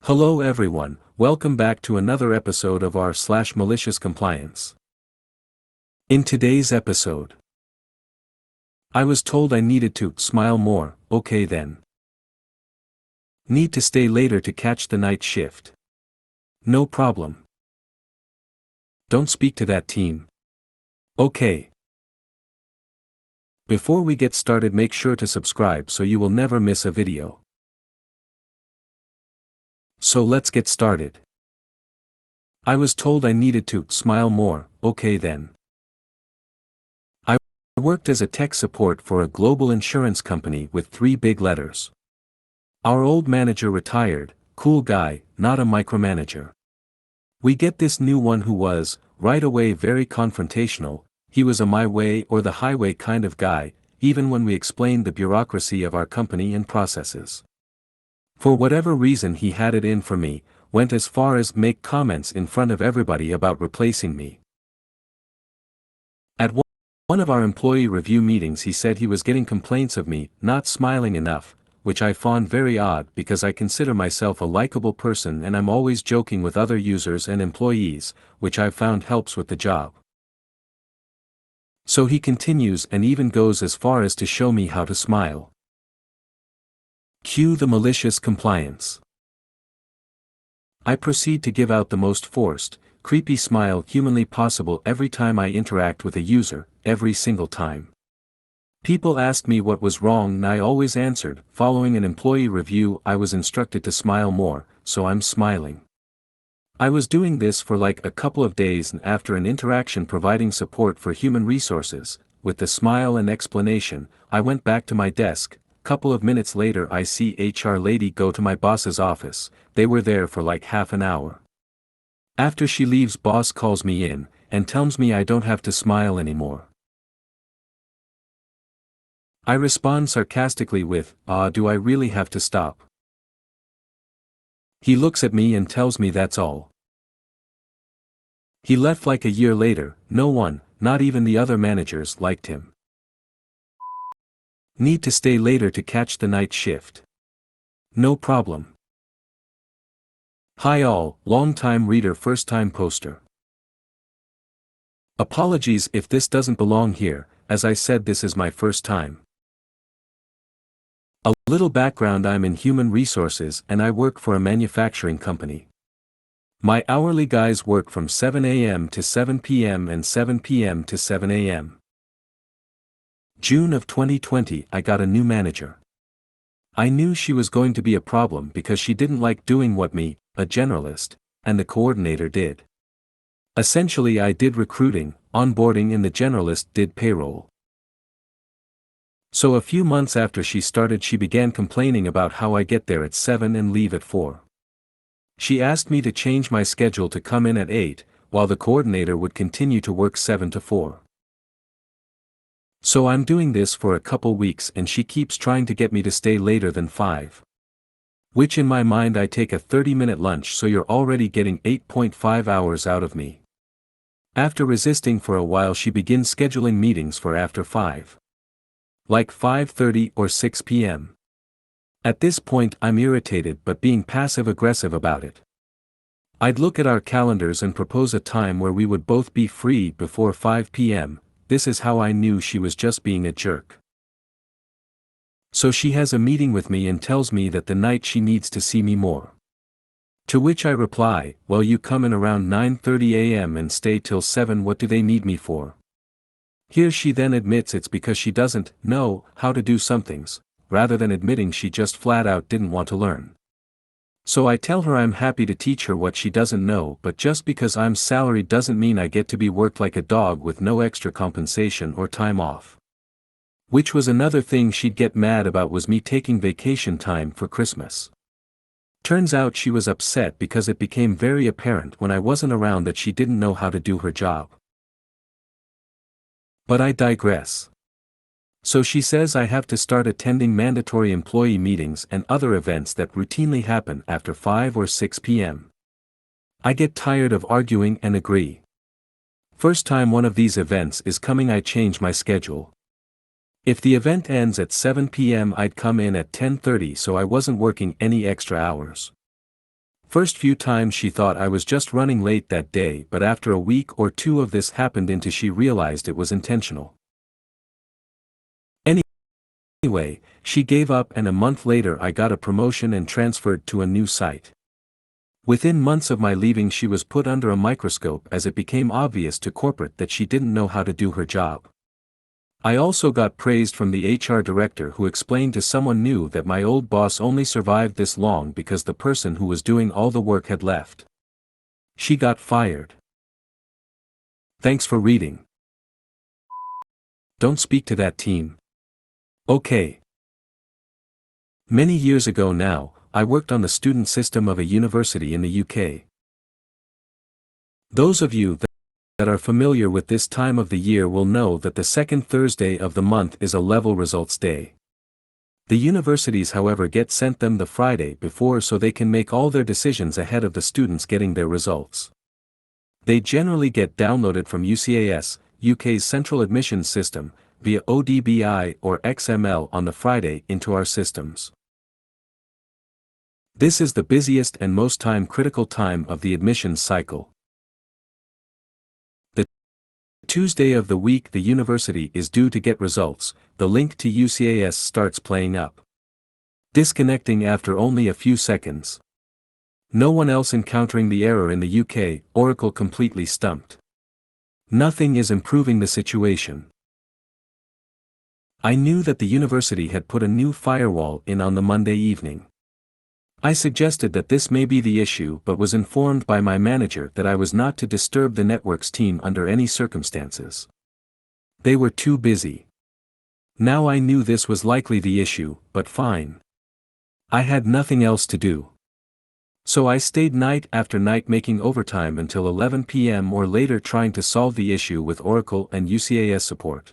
Hello everyone, welcome back to another episode of our Malicious Compliance. In today's episode, I was told I needed to smile more, okay then. Need to stay later to catch the night shift. No problem. Don't speak to that team. Okay. Before we get started, make sure to subscribe so you will never miss a video. So let's get started. I was told I needed to smile more, okay then. I worked as a tech support for a global insurance company with 3 big letters. Our old manager retired, cool guy, not a micromanager. We get this new one who was, right away, very confrontational. He was a my way or the highway kind of guy, even when we explained the bureaucracy of our company and processes. For whatever reason he had it in for me, went as far as make comments in front of everybody about replacing me. At one of our employee review meetings he said he was getting complaints of me not smiling enough, which I found very odd because I consider myself a likable person and I'm always joking with other users and employees, which I've found helps with the job. So he continues and even goes as far as to show me how to smile. Cue the malicious compliance. I proceed to give out the most forced, creepy smile humanly possible every time I interact with a user, every single time. People asked me what was wrong and I always answered, following an employee review I was instructed to smile more, so I'm smiling. I was doing this for like a couple of days and after an interaction providing support for human resources, with the smile and explanation, I went back to my desk. Couple of minutes later I see HR lady go to my boss's office. They were there for like half an hour. After she leaves, boss calls me in, and tells me I don't have to smile anymore. I respond sarcastically with, do I really have to stop? He looks at me and tells me that's all. He left like a year later. No one, not even the other managers, liked him. Need to stay later to catch the night shift. No problem. Hi all, long-time reader, first-time poster. Apologies if this doesn't belong here, as I said this is my first time. A little background: I'm in human resources and I work for a manufacturing company. My hourly guys work from 7 a.m. to 7 p.m. and 7 p.m. to 7 a.m. June of 2020 I got a new manager. I knew she was going to be a problem because she didn't like doing what me, a generalist, and the coordinator did. Essentially I did recruiting, onboarding, and the generalist did payroll. So a few months after she started she began complaining about how I get there at 7 and leave at 4. She asked me to change my schedule to come in at 8, while the coordinator would continue to work 7 to 4. So I'm doing this for a couple weeks and she keeps trying to get me to stay later than 5. Which in my mind I take a 30-minute lunch, so you're already getting 8.5 hours out of me. After resisting for a while she begins scheduling meetings for after 5. Like 5:30 or 6 p.m. At this point I'm irritated but being passive-aggressive about it. I'd look at our calendars and propose a time where we would both be free before 5 p.m. This is how I knew she was just being a jerk. So she has a meeting with me and tells me that the night she needs to see me more. To which I reply, well, you come in around 9:30 a.m. and stay till 7. What do they need me for? Here she then admits it's because she doesn't know how to do some things, rather than admitting she just flat out didn't want to learn. So I tell her I'm happy to teach her what she doesn't know, but just because I'm salaried doesn't mean I get to be worked like a dog with no extra compensation or time off. Which was another thing she'd get mad about, was me taking vacation time for Christmas. Turns out she was upset because it became very apparent when I wasn't around that she didn't know how to do her job. But I digress. So she says I have to start attending mandatory employee meetings and other events that routinely happen after 5 or 6 p.m. I get tired of arguing and agree. First time one of these events is coming I change my schedule. If the event ends at 7 p.m. I'd come in at 10:30 so I wasn't working any extra hours. First few times she thought I was just running late that day, but after a week or two of this happened into she realized it was intentional. Anyway, she gave up and a month later I got a promotion and transferred to a new site. Within months of my leaving she was put under a microscope as it became obvious to corporate that she didn't know how to do her job. I also got praised from the HR director who explained to someone new that my old boss only survived this long because the person who was doing all the work had left. She got fired. Thanks for reading. Don't speak to that team. Okay. Many years ago now, I worked on the student system of a university in the UK. Those of you that are familiar with this time of the year will know that the second Thursday of the month is a level results day. The universities however get sent them the Friday before so they can make all their decisions ahead of the students getting their results. They generally get downloaded from UCAS, UK's central admissions system, via ODBI or XML on the Friday into our systems. This is the busiest and most time-critical time of the admissions cycle. The Tuesday of the week the university is due to get results, the link to UCAS starts playing up. Disconnecting after only a few seconds. No one else encountering the error in the UK, Oracle completely stumped. Nothing is improving the situation. I knew that the university had put a new firewall in on the Monday evening. I suggested that this may be the issue but was informed by my manager that I was not to disturb the networks team under any circumstances. They were too busy. Now I knew this was likely the issue, but fine. I had nothing else to do. So I stayed night after night making overtime until 11 p.m. or later trying to solve the issue with Oracle and UCAS support.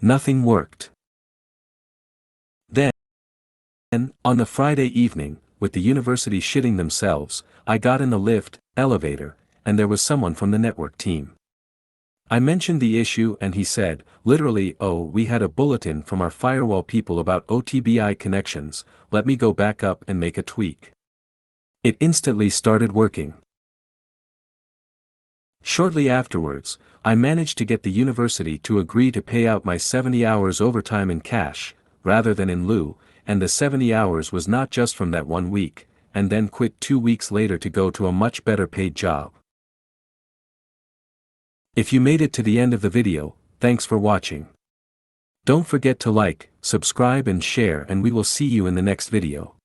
Nothing worked. Then, on the Friday evening, with the university shitting themselves, I got in the lift, elevator, and there was someone from the network team. I mentioned the issue and he said, literally, "Oh, we had a bulletin from our firewall people about OTBI connections, let me go back up and make a tweak." It instantly started working. Shortly afterwards, I managed to get the university to agree to pay out my 70 hours overtime in cash, rather than in lieu, and the 70 hours was not just from that 1 week, and then quit 2 weeks later to go to a much better paid job. If you made it to the end of the video, thanks for watching. Don't forget to like, subscribe and share and we will see you in the next video.